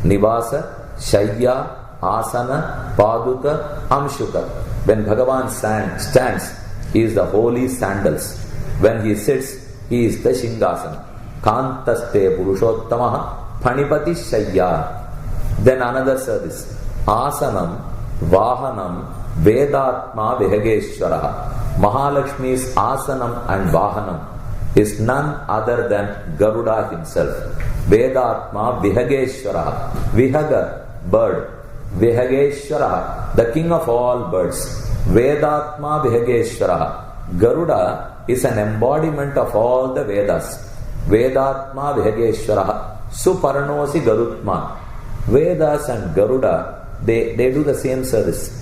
Nivasa, Shayya, Asana, Paduka, Amshuka. When Bhagavan stands, he is the holy sandals. When he sits, he is the Shingasana. Kantaste Purushottamaha Phanipati Shayya. Then another service. Asanam, Vahanam, Vedatma Vihageshwaraha. Mahalakshmi's Asanam and Vahanam is none other than Garuda himself. Vedatma Vihageshwaraha. Vihaga, bird. Vihageshwaraha, the king of all birds. Vedatma Vihageshwaraha. Garuda is an embodiment of all the Vedas. Vedatma Vihageshwaraha. Suparanosi Garutma. Vedas and Garuda, they do the same service.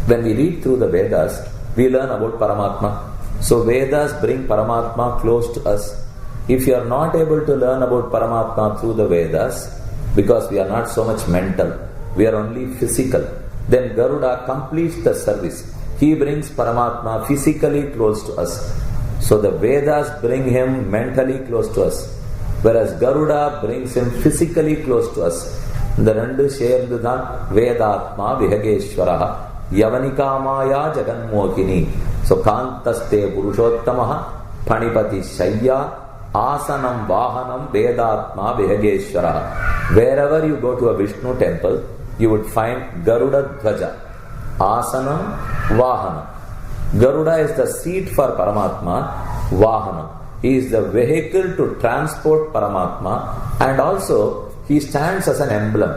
When we read through the Vedas, we learn about Paramatma. So Vedas bring Paramatma close to us. If you are not able to learn about Paramatma through the Vedas, because we are not so much mental, we are only physical, then Garuda completes the service. He brings Paramatma physically close to us. So the Vedas bring him mentally close to us, whereas Garuda brings him physically close to us. The rendu சேர்ந்துதான் Vedatma Vihageshwaraha Yavanika Maya Jaganmokini. So Kantaste Purushottamaha Phanipati Shayya Asanam Vahanam Vedatma Vihageshwaraha. Wherever you go to a Vishnu temple, you would find Garuda Dhwaja. Asanam Vahanam. Garuda is the seat for Paramatma. Vahanam. He is the vehicle to transport Paramatma, and also he stands as an emblem.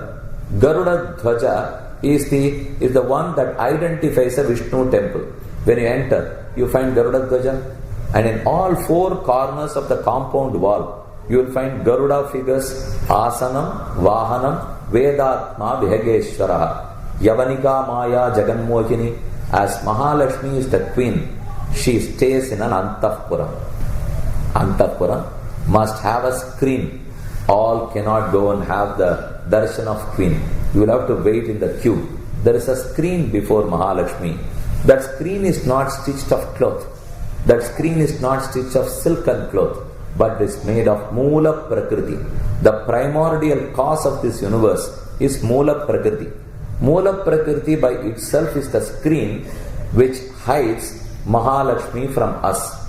Garuda Dhwaja is the one that identifies a Vishnu temple. When you enter, you find Garuda Dhwaja, and in all four corners of the compound wall, you will find Garuda figures: Asanam, Vahanam, Vedatma Vihageshwaraha, Yavanika Maya Jaganmokini. As Mahalakshmi is the queen, she stays in an Antahpuram. Antahpuram must have a screen. All cannot go and have the darshan of queen. You will have to wait in the queue. There is a screen before Mahalakshmi. That screen is not stitched of cloth. That screen is not stitched of silken cloth, but is made of Moola Prakriti. The primordial cause of this universe is Moola Prakriti. Moola Prakriti by itself is the screen which hides Mahalakshmi from us.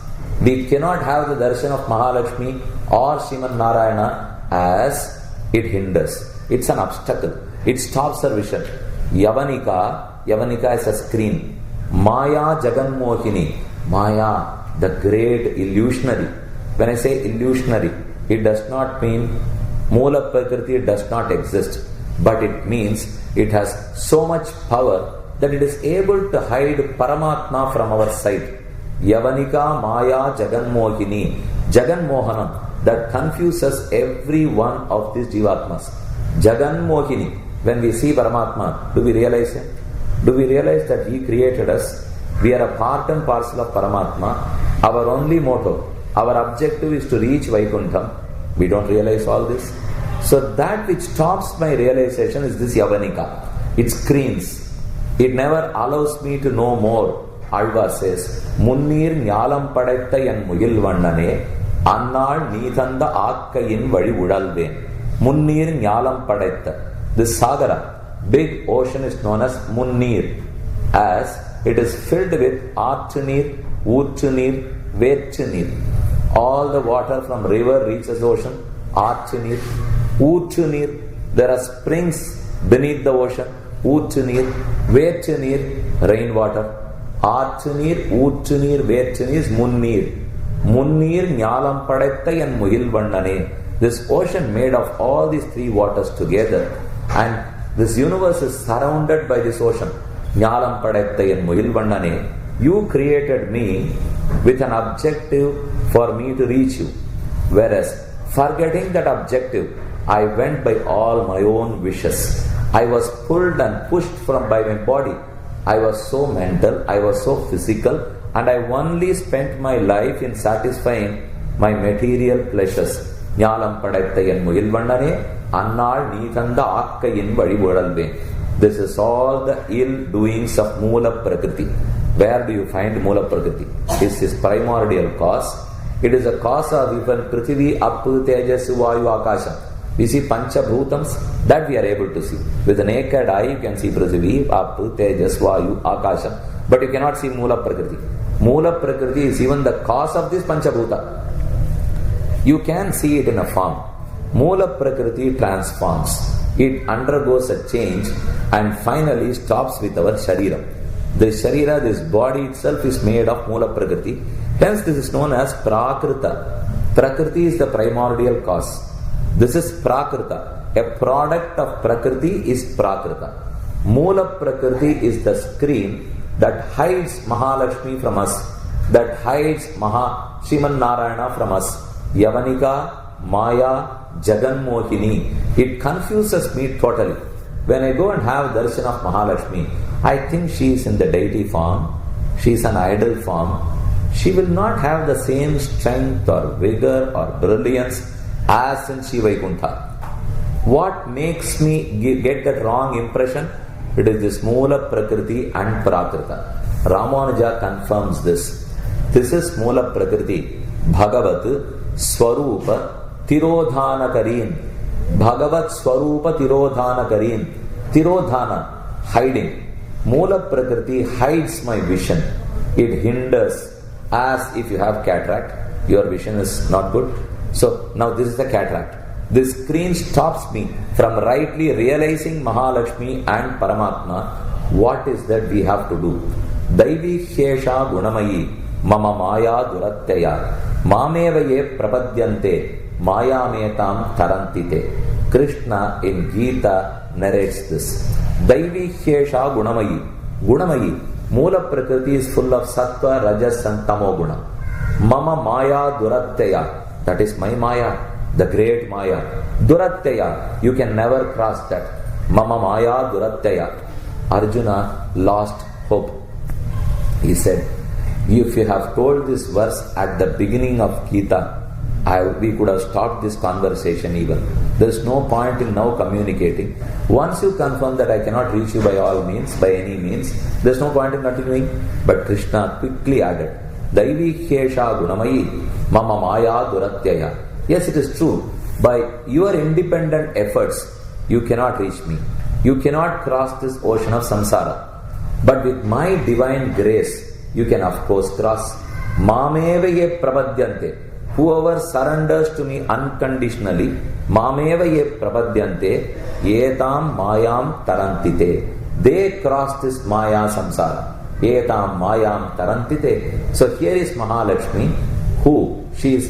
We cannot have the darshan of Mahalakshmi or Sriman Narayana as it hinders. It's an obstacle. It stops our vision. Yavanika is a screen. Maya Jaganmohini. Maya, the great illusionary. When I say illusionary, it does not mean Moola Prakriti does not exist, but it means it has so much power that it is able to hide Paramatma from our sight. Yavanika Maya Jaganmohini. Jaganmohanam, that confuses every one of these Jivatmas. Jaganmohini. When we see Paramatma, do we realize it? Do we realize that He created us? We are a part and parcel of Paramatma. Our only motto, our objective is to reach Vaikuntham. We don't realize all this. So that which stops my realization is this Yavanika. It screens. It never allows me to know more. Alva says, Munnir Nyalam Padatta Yan Mugil Vandane, Annal Nithanda Akkayin Vadi Udalve. Munnir Nyalam Padatta. This Sagara, big ocean, is known as Munnir, as it is filled with Artunir, Urtunir, Vetchunir. All the water from river reaches ocean. Artunir, Urtunir. There are springs beneath the ocean. Urtunir, Vetchunir, rainwater. Artunir, Urtunir, Vetchunir is Munnir. Munnir Nyalam Padatta Yan Mugil Vandane. This ocean made of all these three waters together, and this universe is surrounded by this ocean. Nyalam Padatta Yan Mugil Vandane. You created me with an objective for me to reach you. Whereas, forgetting that objective, I went by all my own wishes. I was pulled and pushed by my body. I was so mental, I was so physical, and I only spent my life in satisfying my material pleasures. Nyalam Padatta Yan Mugil Vandane, Annal Nithanda Akkayin Vadi Udalve. This is all the ill doings of Moola Prakriti. Where do you find Moola Prakriti? It's his primordial cause. It is a cause of even Prithvi, Appu, Tejas, Vayu, Akasha. We see Panchabhutams, that we are able to see. With the naked eye, you can see Prithvi, Apu, Tejas, Vayu, Akasha, but you cannot see Mula Prakriti. Mula Prakriti is even the cause of this Panchabhuta. You can see it in a form. Mula Prakriti transforms. It undergoes a change and finally stops with our Sharira. The Sharira, this body itself, is made of Mula Prakriti. Hence, this is known as Prakrita. Prakriti is the primordial cause. This is Prakrita. A product of Prakriti is Prakrita. Mula Prakriti is the screen that hides Mahalakshmi from us, that hides Sriman Narayana from us. Yavanika, Maya, Jagan Mohini. It confuses me totally. When I go and have darshan of Mahalakshmi, I think she is in the deity form, she is an idol form. She will not have the same strength or vigor or brilliance as in Shivaikuntha. What makes me get that wrong impression? It is this Mula Prakriti and Prakrita. Ramanuja confirms this. This is Mula Prakriti. Bhagavat Swarupa Tirodhanakarin. Bhagavat Swarupa Tirodhanakarin. Tirodhana, hiding. Mula Prakriti hides my vision. It hinders, as if you have cataract, your vision is not good. So now this is the cataract. This screen stops me from rightly realizing Mahalakshmi and Paramatma. What is that we have to do? Daivi Shesha Gunamayi Mama Maya Durattaya Mamevaye Prapadyante Maya Metam Tarantite. Krishna in Gita narrates this. Daivi Shesha Gunamayi. Gunamayi. Mula Prakriti is full of Sattva, Rajas and Tamo Guna. Mama Maya Durattaya. That is my Maya, the great Maya. Durattaya. You can never cross that. Mama Maya Durattaya. Arjuna lost hope. He said, if you have told this verse at the beginning of Gita, we could have stopped this conversation even. There is no point in now communicating. Once you confirm that I cannot reach you by all means, by any means, there is no point in continuing. But Krishna quickly added, Daivi Khesha Gunamayi Mama Maya Duratyaya. Yes, it is true. By your independent efforts, you cannot reach me. You cannot cross this ocean of samsara. But with my divine grace, you can of course cross. Mamevaye Prapadyante. Whoever surrenders to me unconditionally, Mamevaye Prapadyante, Yetam Mayam Tarantite. They cross this Maya samsara. Yetam Mayam Tarantite. So here is Mahalakshmi, who she is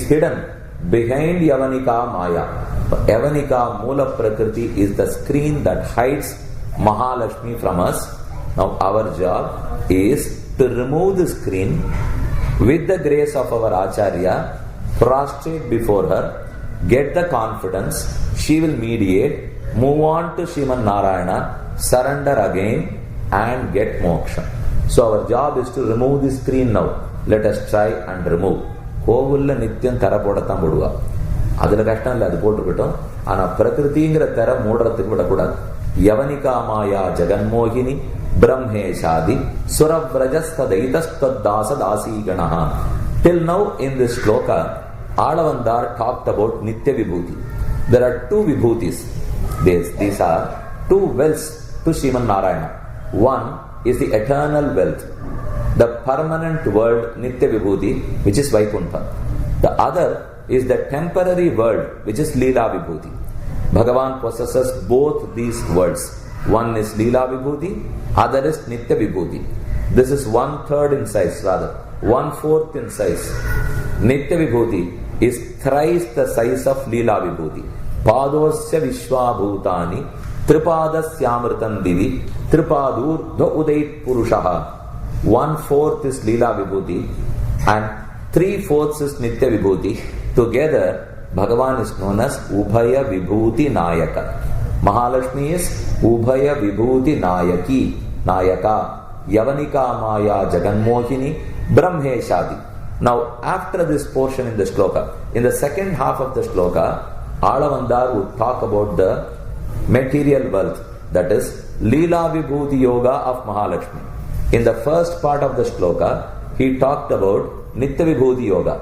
hidden behind Yavanika Maya. Yavanika Mula Prakriti is the screen that hides Mahalakshmi from us. Now our job is to remove the screen with the grace of our Acharya, prostrate before her, get the confidence, she will mediate, move on to Sriman Narayana, surrender again and get moksha. So our job is to remove the screen now. Let us try and remove. கோவில்ல நித்தியம் தர போடத்தான் போடுவா. அதுல கஷ்டம் இல்லை, அது போட்டுக்கிட்டோம். ஆனா பிரகிருதிங்கிற தர மூடுறதுக்கு விடக்கூடாது. யவனிகா மாயா Jaganmohini பிரம்மேஷாதி சுரவ்ரஜஸ்ததைதஸ்ததாசதாசீகணஹ. Till now in this shloka, Alavandar talked about Nitya Vibhuti. There are two Vibhutis. These are two wells to Sriman Narayana. One is the eternal wealth, the permanent world Nitya Vibhuti, which is Vaikuntha. The other is the temporary world, which is Leela Vibhuti. Bhagavan possesses both these worlds. One is Leela Vibhuti, other is Nitya Vibhuti. This is 1/3 in size, rather 1/4 in size. Nitya Vibhuti is thrice the size of Leela Vibhuti. Padosya Vishwabhutani Tripadasyaamritam Divi Tripadurdha Udait Purushaha. 1/4 is Leela Vibhuti and 3/4 is Nitya Vibhuti. Together, Bhagavan is known as Ubhaya Vibhuti Nayaka. Mahalakshmi is Ubhaya Vibhuti Nayaki, Nayaka, Yavanika Maya Jaganmohini, Brahmeshadi. Now, after this portion in the shloka, in the second half of the shloka, Alavandar would talk about the material wealth, that is, Leela Vibhuti Yoga of Mahalakshmi. In the first part of the shloka, he talked about Nitya Vibhuti Yoga.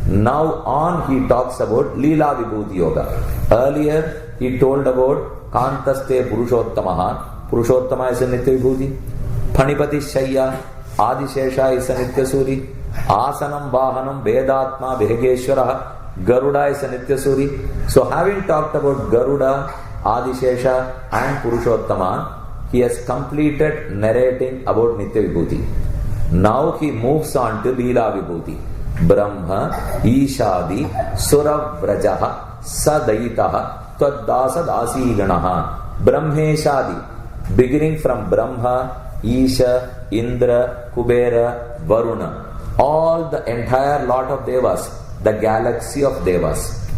Now on he talks about Leela Vibhuti Yoga. Earlier he told about Kantaste Purushottamaha. Purushottama is a Nitya Vibhuti. Phanipati Shayya Adishesha is a Nitya Suri. Asanam Vahanam Vedatma Vehegeshwara Garuda is a Nitya Suri. So having talked about Garuda, Adishesha and Purushottama, he has completed narrating about Nitya Vibhuti. Now he moves on to Leela Vibhuti. Brahma, Ishadi, Suravrajaha, Sadaitaha, Tvaddasa Dasi Ganaha. Brahmeshadi, beginning from Brahma, Isha, Indra, Kubera, Varuna. All the entire lot of Devas, the galaxy of Devas.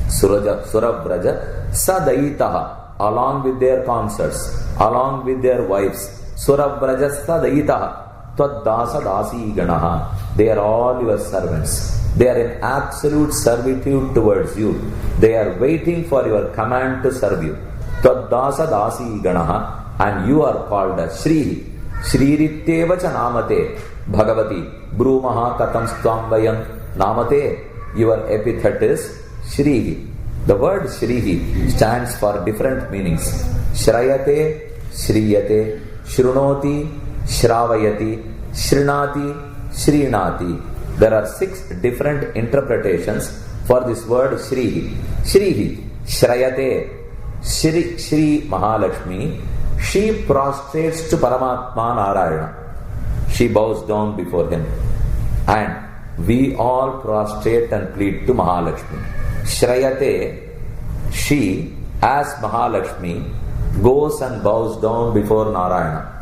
Suravraja, Sadaitaha, along with their consorts, along with their wives. Suravraja, Sadaitaha. Tvaddasa Dasi Ganaha. They are all your servants. They are in absolute servitude towards you. They are waiting for your command to serve you. Tvaddasa Dasi Ganaha. And you are called as Shri. Shririttevacha Namate. Bhagavati. Brumaha Katam Stvamvayam Namate. Your epithet is Shri. The word Shri stands for different meanings. Shrayate, Shriyate, Shrunoti, Shravayati, Shrinati, Shrinati. There are 6 different interpretations for this word Shri. Shri, Shrayate, Shri Mahalakshmi. She prostrates to Paramatma Narayana. She bows down before him. And we all prostrate and plead to Mahalakshmi. Shrayate, she as Mahalakshmi goes and bows down before Narayana.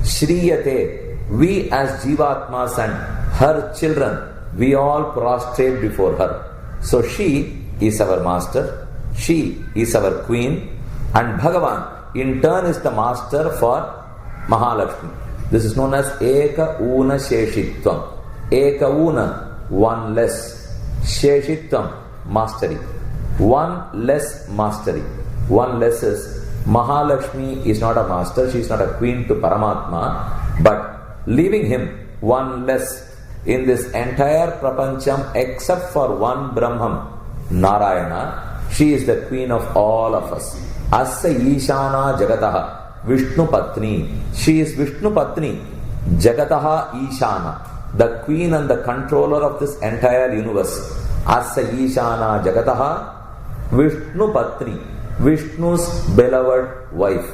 Shriyate, we as Jivatmas and her children, we all prostrate before her. So she is our master, she is our queen, and Bhagavan in turn is the master for Mahalakshmi. This is known as Eka Una Sheshitvam. Eka Una, one less. Sheshitvam, mastery. One less mastery. One less is Mahalakshmi is not a master, she is not a queen to Paramatma, but leaving him one less in this entire prapancham except for one Brahman, Narayana, she is the queen of all of us. Asa Ishana Jagataha, Vishnu Patni. She is Vishnu Patni, Jagataha Ishana, the queen and the controller of this entire universe. Asa Ishana Jagataha, Vishnu Patni, Vishnu's beloved wife.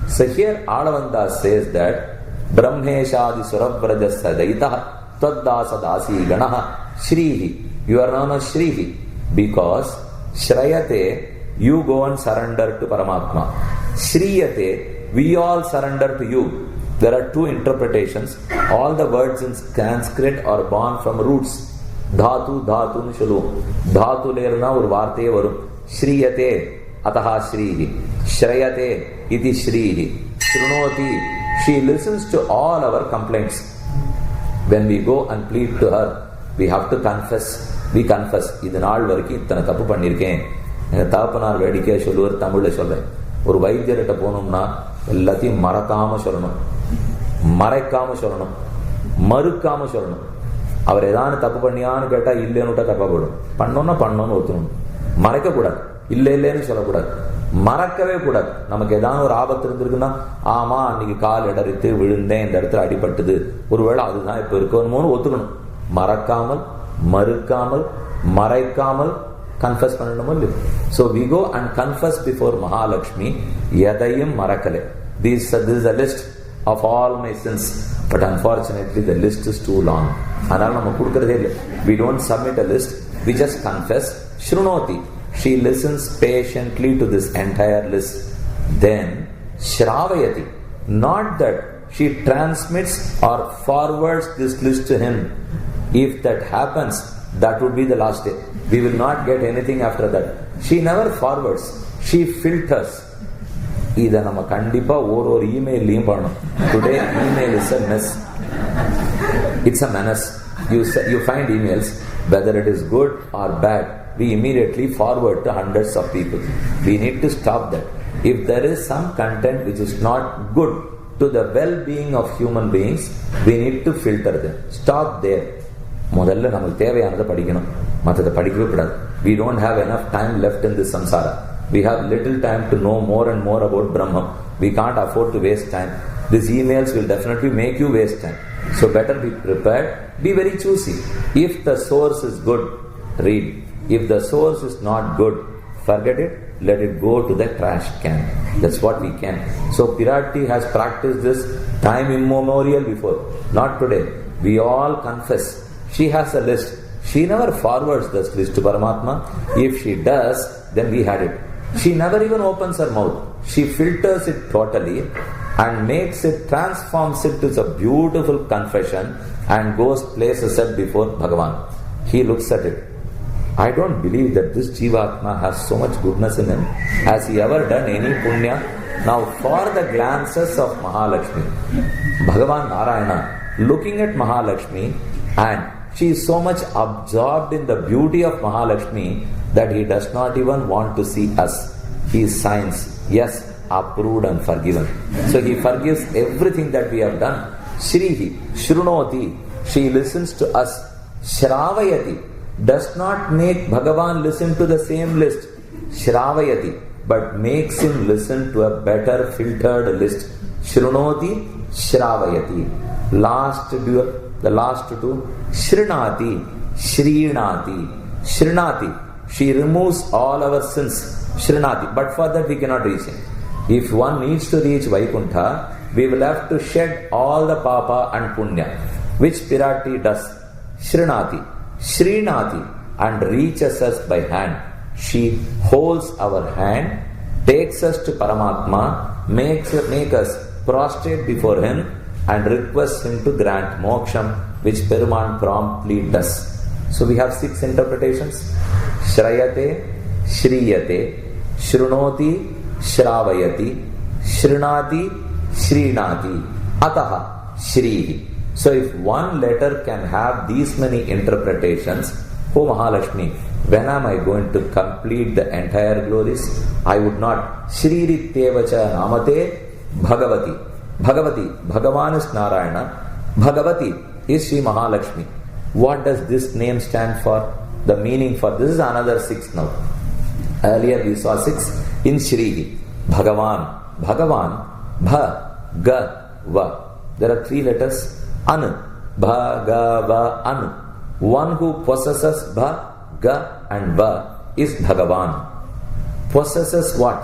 So here Alavanda says that Brahmeshadi Suravraja Sadaitaha Tvaddasa Dasi Ganaha Shrihi. You are known as Shrihi because Shrayate, you go and surrender to Paramatma. Shriyate, we all surrender to you. There are 2 interpretations. All the words in Sanskrit are born from roots. Dhatu, Dhatu, Shalu. Dhatu lerna or varte varum. Shriyate, Ataha Shrihi. Shrayate, iti Shrihi. Shrunoti, she listens to all our complaints. When we go and plead to her, we have to confess. We confess. இது நாள் வரைக்கும் இத்தனை தப்பு பண்ணியிருக்கேன். எங்கள் தகப்பனார் வேடிக்கையாக சொல்லுவார், தமிழில் சொல்கிறேன். ஒரு வைத்தியர்கிட்ட போனோம்னா எல்லாத்தையும் மறக்காமல் சொல்லணும், மறைக்காமல் சொல்லணும், மறுக்காமல் சொல்லணும். அவர் ஏதானு தப்பு பண்ணியான்னு கேட்டால் இல்லைன்னு விட்டா தப்பப்படும். பண்ணோன்னா பண்ணோன்னு ஒத்துணும். மறைக்கக்கூடாது, இல்லை இல்லைன்னு சொல்லக்கூடாது, மறக்கவே கூடாது. நமக்கு ஏதாவது ஒரு ஆபத்து இருந்திருக்குன்னா, ஆமா அன்னைக்கு கால் இடறித்து விழுந்தேன், இந்த இடத்துல அடிபட்டது, ஒருவேளை அதுதான் இப்போ இருக்கணுமோன்னு ஒத்துக்கணும். மறக்காமல், மறுக்காமல், மறைக்காமல் confess பண்ணணுமோ இல்லையோ. So we go and confess before Mahalakshmi, எதையும் மறக்கலை. This is a list of all my sins, but unfortunately the list is too long. அதனால நம்ம கொடுக்கறதே இல்லை. We don't submit a list, we just confess. Shrunoti, she listens patiently to this entire list. Then Shravayati, not that she transmits or forwards this list to him. If that happens, that would be the last day. We will not get anything after that. She never forwards, she filters. இதை நம்ம கண்டிப்பா ஒரு இமெயிலையும் பண்ணணும். Today email is a mess. It's a menace. You find emails, whether it is good or bad, we immediately forward to hundreds of people. We need to stop that. If there is some content which is not good to the well-being of human beings, we need to filter them. Stop there. முதல்ல நமக்கு தேவையானதை படிக்கணும். We don't have enough time left in this samsara. We have little time to know more and more about Brahman. We can't afford to waste time. These emails will definitely make you waste time. So better be prepared. Be very choosy. If the source is good, read. If the source is not good, forget it. Let it go to the trash can. That's what we can. So Pirati has practiced this time immemorial before. Not today. We all confess. She has a list. She never forwards this list to Paramatma. If she does, then we had it. She never even opens her mouth. She filters it totally and makes it, transforms it to a beautiful confession and goes, places it before Bhagavan. He looks at it. I don't believe that this Jivatma has so much goodness in him. Has he ever done any punya? Now for the glances of Mahalakshmi, Bhagavan Narayana looking at Mahalakshmi, and she is so much absorbed in the beauty of Mahalakshmi that he does not even want to see us. He signs, yes, approved and forgiven. So he forgives everything that we have done. Shrihi, Shrunoti, she listens to us. Shravayati, does not make Bhagavan listen to the same list. Shravayati, but makes him listen to a better filtered list. Shrunoti, Shravayati. The last two, Shrinati, Shrinati, Shrinati. She removes all our sins. Shrinati. But for that we cannot reach him. If one needs to reach Vaikuntha, we will have to shed all the papa and punya, which Pirati does. Shrinati, Shrinati, and reaches us by hand. She holds our hand, takes us to Paramatma, makes us prostrate before him, and requests him to grant moksham, which Peruman promptly does. So we have 6 interpretations. Shrayate, Shriyate, Shrunoti, Shravayati, Shrinati, Shrinati, Ataha, Shrihi. So if one letter can have these many interpretations, oh Mahalakshmi, when am I going to complete the entire glories? I would not. Shririttevacha namate Bhagavati. Bhagavati, Bhagavan is Narayana. Bhagavati is Sri Mahalakshmi. What does this name stand for? The meaning for this is another 6 now. Earlier we saw 6 in Shrihi. Bhagavan, Bhagavan, Bha, Ga, Va. There are 3 letters. Anu, Bha, Ga, Va, Anu. One who possesses Bha, Ga and Va is Bhagavan. Possesses what?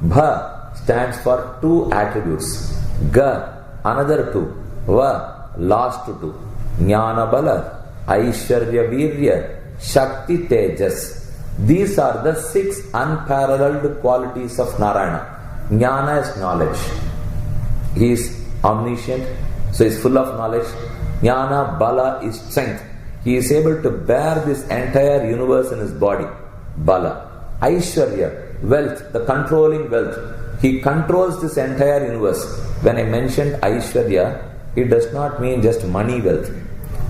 Bha stands for 2 attributes. Ga, another 2. Va, last 2. Jnana Bala, Aishwarya Virya, Shakti Tejas. These are the 6 unparalleled qualities of Narayana. Jnana is knowledge. He is omniscient, so he is full of knowledge. Jnana Bala is strength. He is able to bear this entire universe in his body. Bala. Aishwarya, wealth, the controlling wealth. He controls this entire universe. When I mentioned Aishwarya, it does not mean just money wealth.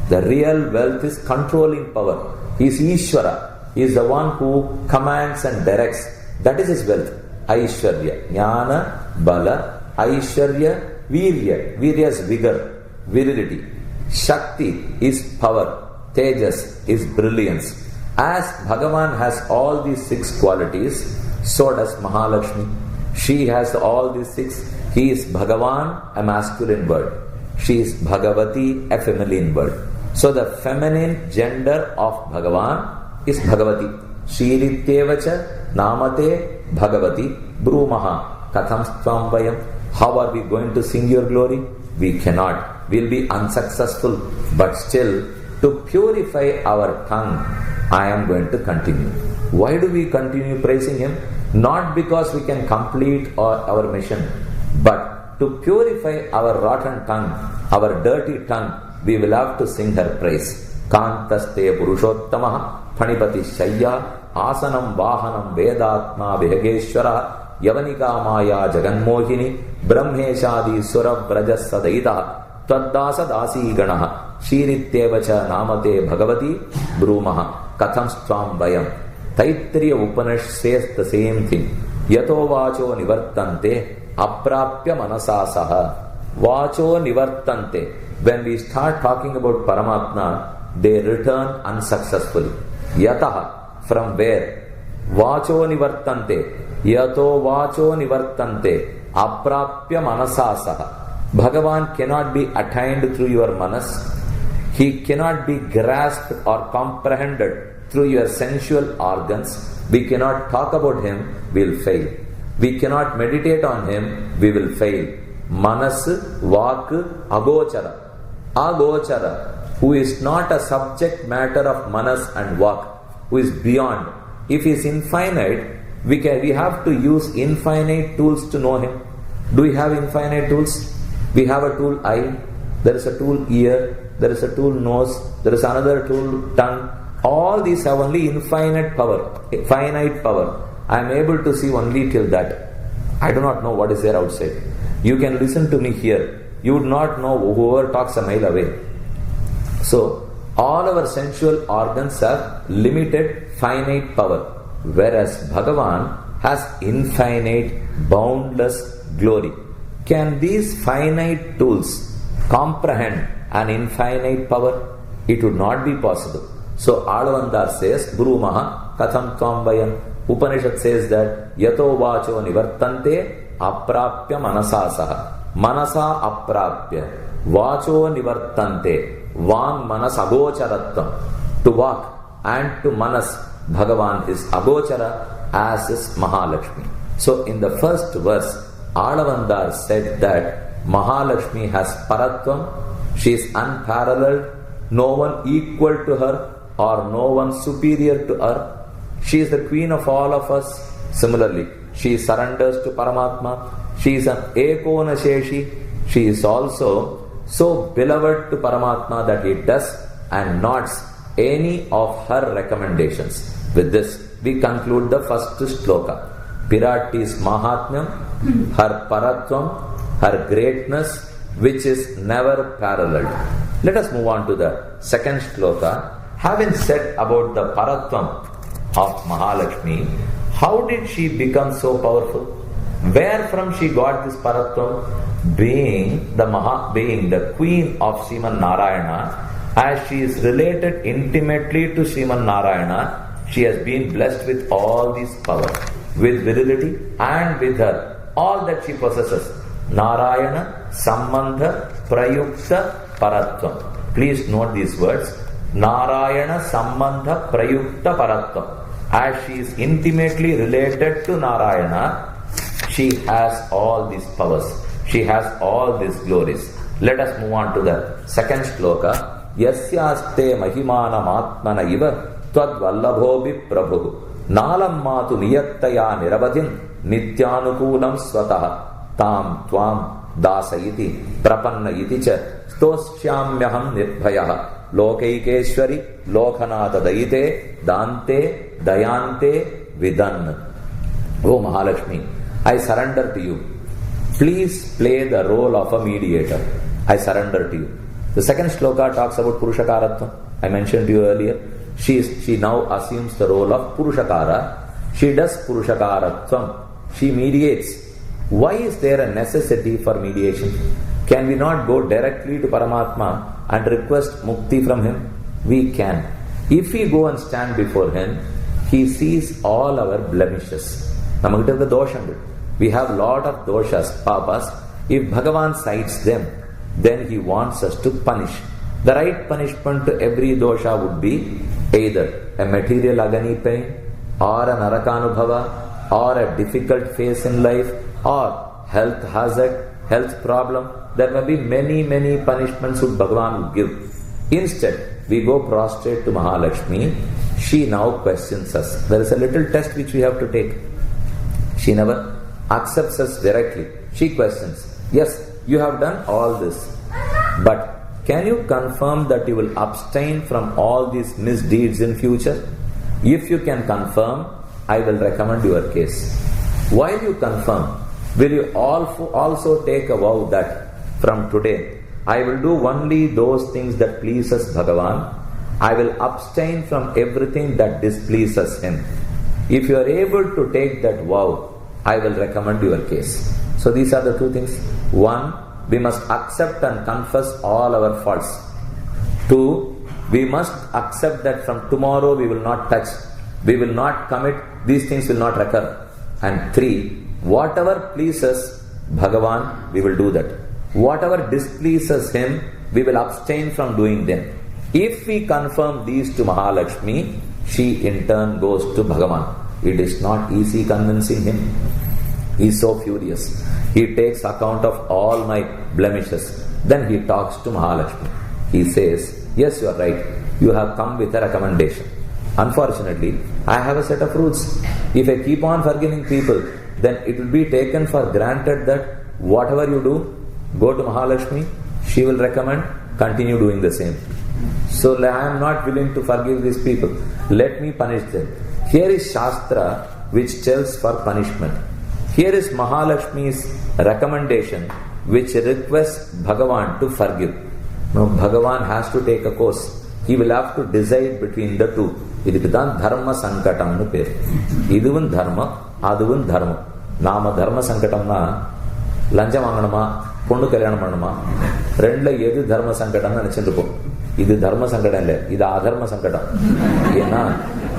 The real wealth is controlling power. He is Ishvara. He is the one who commands and directs. That is his wealth. Aishwarya. Jnana, Bala, Aishwarya, Virya. Virya is vigor, virility. Shakti is power. Tejas is brilliance. As Bhagavan has all these 6 qualities, so does Mahalakshmi. She has all these 6. He is Bhagavan, a masculine word. She is Bhagavati, a feminine word. So the feminine gender of Bhagavan is Bhagavati. Shririttevacha namate Bhagavati Brumaha Katham Stvam Vayam. How are we going to sing your glory? We cannot. We'll be unsuccessful. But still, to purify our tongue, I am going to continue. Why do we continue praising him? Not because we can complete our mission, but to purify our rotten tongue, our dirty tongue, we will have to sing her praise. Kantaste Purushottamaha Phanipati Shayya Asanam Vahanam Vedatma Vihageshwara Yavanika Maya Jaganmohini Brahmeshadi Sura Vrajas Sadaita Tadasa Dasi Ganaha Shririttevacha Namate Bhagavati Brumaha Katham Stvam Vayam. Taittiriya Upanishad says the same thing. Yato Vacho Nivartante Aprapya Manasasaha. Vacho Nivartante. When we start talking about Paramatma, they return unsuccessfully. Yataha, from where? Vacho nivartante. Yato vacho nivartante. Aprapya manasasaha. Bhagavan cannot be attained through your manas. He cannot be grasped or comprehended through your sensual organs. We cannot talk about him, we will fail. We cannot meditate on him, we will fail. Manas, Vak, Agochara. Agochara, who is not a subject matter of Manas and Vak, who is beyond. If he is infinite, we have to use infinite tools to know him. Do we have infinite tools? We have a tool eye, there is a tool ear, there is a tool nose, there is another tool tongue. All these have only infinite power, finite power. I am able to see only till that. I do not know what is there outside. You can listen to me here. You would not know whoever talks a mile away. So, all our sensual organs have limited, finite power. Whereas Bhagavan has infinite, boundless glory. Can these finite tools comprehend an infinite power? It would not be possible. So Alavandar says, Guru Maha Katham Tvam Vayam. Upanishad says that Yato Vacho Nivartante Aprapya Manasasaha. Manasa Aprapya. Vacho Nivartante. Van Manas Agocharattam. To walk and to Manas, Bhagavan is Agochara, as is Mahalakshmi. So in the first verse, Alavandar said that Mahalakshmi has Paratvam. She is unparalleled. No one equal to her or no one superior to her. She is the queen of all of us. Similarly, she surrenders to Paramatma. She is an Ekona Sheshi. She is also so beloved to Paramatma that he does and nots any of her recommendations. With this, we conclude the first shloka. Pirati's Mahatmyam, her Paratvam, her greatness, which is never paralleled. Let us move on to the second shloka. Having said about the Paratvam of Mahalakshmi, how did she become so powerful? Where from she got this Paratvam? Being the queen of Sriman Narayana, as she is related intimately to Sriman Narayana, she has been blessed with all these powers, with virility and with her, all that she possesses. Narayana Sambandha Prayukta Paratvam. Please note these words. Narayana Sambandha Prayukta Paratvam. As she is intimately related to Narayana, she has all these powers. She has all these glories. Let us move on to the second shloka. Yasyaste mahimana matmana iva tvad vallabhobi prabhu nalam matu niyattaya niravadin nityanukulam swataha tam tvam dasayiti prapanna iti cha stoshyamyaham nirbhayaha lokaikeshwari lokhanata dayite dante dayante vidan. O Mahalakshmi, I surrender to you. Please play the role of a mediator. I surrender to you. The second shloka talks about Purushakaratvam. I mentioned to you earlier. She now assumes the role of Purushakara. She does Purushakaratvam. She mediates. Why is there a necessity for mediation? Can we not go directly to Paramatma and request mukti from him? We can. If we go and stand before him, he sees all our blemishes. We have lot of doshas, papas. If Bhagavan cites them, then he wants us to punish. The right punishment to every dosha would be either a material agani pain, or a narakanubhava, or a difficult phase in life, or health hazard, health problem. There may be many punishments which Bhagavan would give. Instead, we go prostrate to Mahalakshmi. She now questions us. There is a little test which we have to take. She never accepts us directly. She questions. Yes, you have done all this, but can you confirm that you will abstain from all these misdeeds in future? If you can confirm, I will recommend your case. While you confirm, will you also take a vow that from today I will do only those things that pleases Bhagavan. I will abstain from everything that displeases him. If you are able to take that vow, I will recommend your case. So these are the two things. One, we must accept and confess all our faults. Two, We must accept that from tomorrow we will not touch, we will not commit, these things will not recur. And 3, whatever pleases Bhagavan, we will do that. Whatever displeases him, we will abstain from doing them. If we confirm these to Mahalakshmi, she in turn goes to Bhagavan. It is not easy convincing him. He is so furious. He takes account of all my blemishes. Then he talks to Mahalakshmi. He says, yes, you are right. You have come with a recommendation. Unfortunately, I have a set of rules. If I keep on forgiving people, then it will be taken for granted that whatever you do, go to Mahalakshmi, she will recommend, continue doing the same. So I am not willing to forgive these people. Let me punish them. Here is Shastra which tells for punishment. Here is Mahalakshmi's recommendation which requests Bhagavan to forgive. Now Bhagavan has to take a course. He will have to decide between the two. Idukku dharma sankatam nu per. Iduvun dharma, aduvun dharma. Nama dharma sankatamna lanjam vaanganuma, ponnu kalyanam pannuma. Rendla edu dharma sankatam nu nenichirupom. Idu dharma sankatam illa, idu adharma sankatam. Ena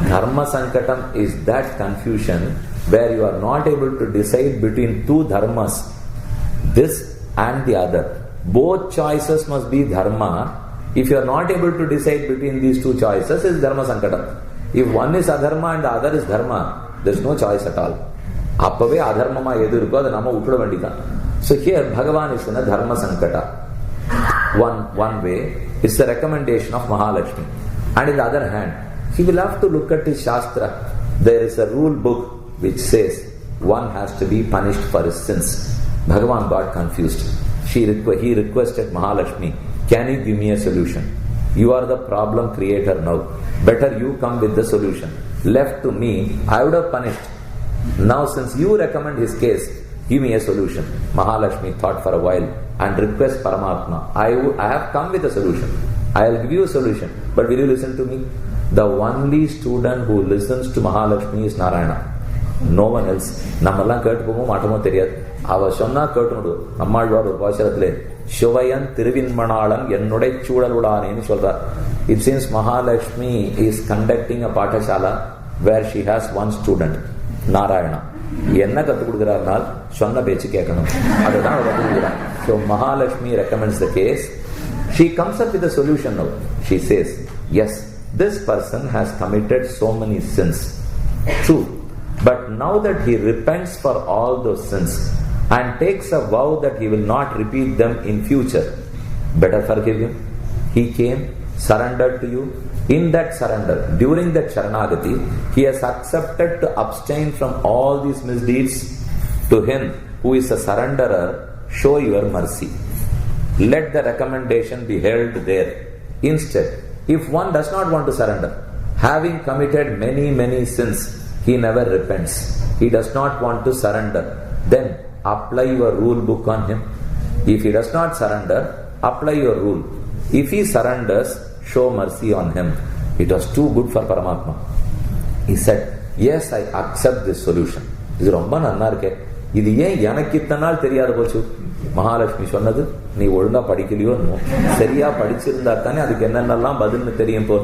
dharma sankatam is that confusion where you are not able to decide between two dharmas, this and the other. Both choices must be dharma. If you are not able to decide between these two choices, it's dharma sankatam. If one is adharma and the other is dharma, there is no choice at all. Appave adharmama edu irukko adu nama uttuda vendidhan. So here Bhagavan is in a dharma sankata. One way is the recommendation of Mahalakshmi. And in the other hand, he will have to look at his Shastra. There is a rule book which says one has to be punished for his sins. Bhagavan got confused. He requested Mahalakshmi, can you give me a solution? You are the problem creator now. Better you come with the solution. Left to me, I would have punished. Now since you recommend his case, give me a solution. Mahalakshmi thought for a while and request Paramatma, I have come with a solution. I will give you a solution. But will you listen to me? The only student who listens to Mahalakshmi is Narayana. No one else. நம்மெல்லாம் கேட்டு போகும் மாட்டோமோ தெரியாது. அவ சொன்னா கேட்டு நம்மாழ்வார் ஒரு பாசுரத்திலே சிவயன் திருவின்மணாளன் என்னுடைய சூழலுடானேன்னு சொல்றார். It seems Mahalakshmi is conducting a pathashala where she has one student, Narayana. என்ன கற்றுக் கொடுக்கிறார்னால் சொன்ன பேச்சு கேட்கணும். அதுதான் அவர் கற்றுக் கொடுக்கிறார். So Mahalakshmi recommends the case. She comes up with a solution now. She says, yes, this person has committed so many sins. True. But now that he repents for all those sins and takes a vow that he will not repeat them in future, better forgive him. He came, surrendered to you. In that surrender, during that Sharanagati, he has accepted to abstain from all these misdeeds. To him who is a surrenderer, show your mercy. Let the recommendation be held there. Instead, if one does not want to surrender, having committed many sins, he never repents, he does not want to surrender, then apply your rule book on him. If he does not surrender, apply your rule. If he surrenders, show mercy on him. It was too good for Paramatma. He said, yes, I accept this solution. இது ரொம்ப நன்னா இருக்கே. இது ஏன் எனக்கு இத்தனை நாள் தெரியாத போச்சு? மகாலட்சுமி சொன்னது நீ ஒழுங்கா படிக்கலையோ, சரியா படிச்சிருந்தா தானே அதுக்கு என்னென்னலாம் பதில்னு தெரியும். போ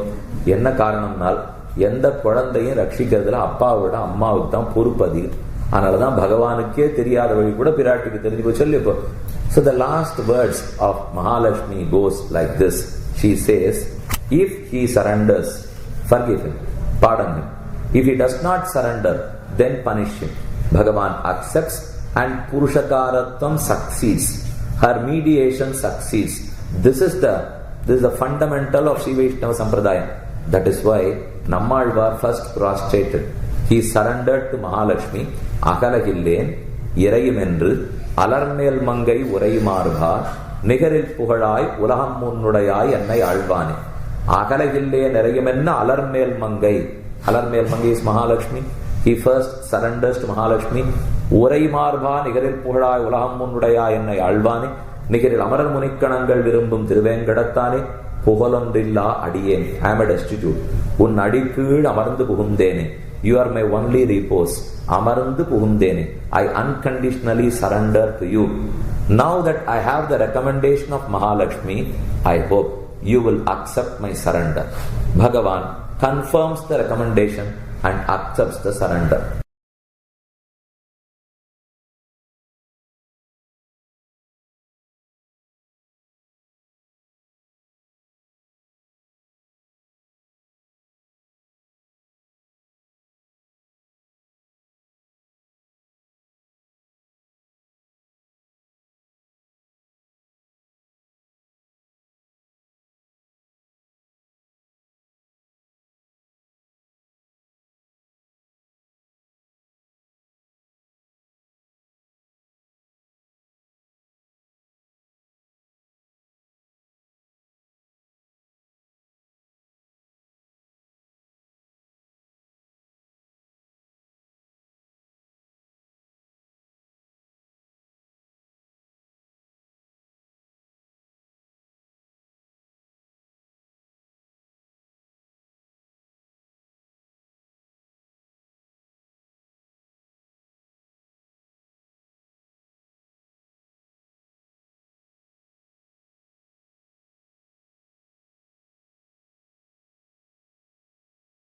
என்ன காரணம்னால், எந்த குழந்தையும் ரட்சிக்கிறதுல அப்பாவோட அம்மாவுக்கு தான் பொறுப்பு அதிகம். அதனாலதான் பகவானுக்கே தெரியாத வழி கூட பிராட்டிக்கு தெரிஞ்சு போய் சொல்லி. So the last words of Mahalakshmi goes like this. She says, if he surrenders, forgive him, pardon him. If he does not surrender, then punish him. Bhagavan accepts and Purushakaratvam succeeds. Her mediation succeeds. This is the fundamental of Sri Vaishnava Sampradaya. That is why Nammalvar first prostrated. He surrendered to Mahalakshmi. Akalagillen, Irayimendru, Alarmel Mangai Uraimarva, Nigaril Puhalai, Ulaham Munnudayai, and Nai Alvani. Akalagillen, Irayimenna, Alarmel Mangai. Alarmel Mangai is Mahalakshmi. He first surrenders to Mahalakshmi. Uraimarva, Nigaril Puhalai, Ulaham Munnudayai, and Nai Alvani. Nigaril Amaral Munikkanangal Virumbum Thiruvengadatane. புகழொன்றில்லா அடியேன், I am a destitute. உன் அடிக்கீழ் அமர்ந்து புகுந்தேனே. You are my only repose. அமர்ந்து புகுந்தேனே. I unconditionally surrender to you. Now that I have the recommendation of Mahalakshmi, I hope you will accept my surrender. Bhagavan confirms the recommendation and accepts the surrender.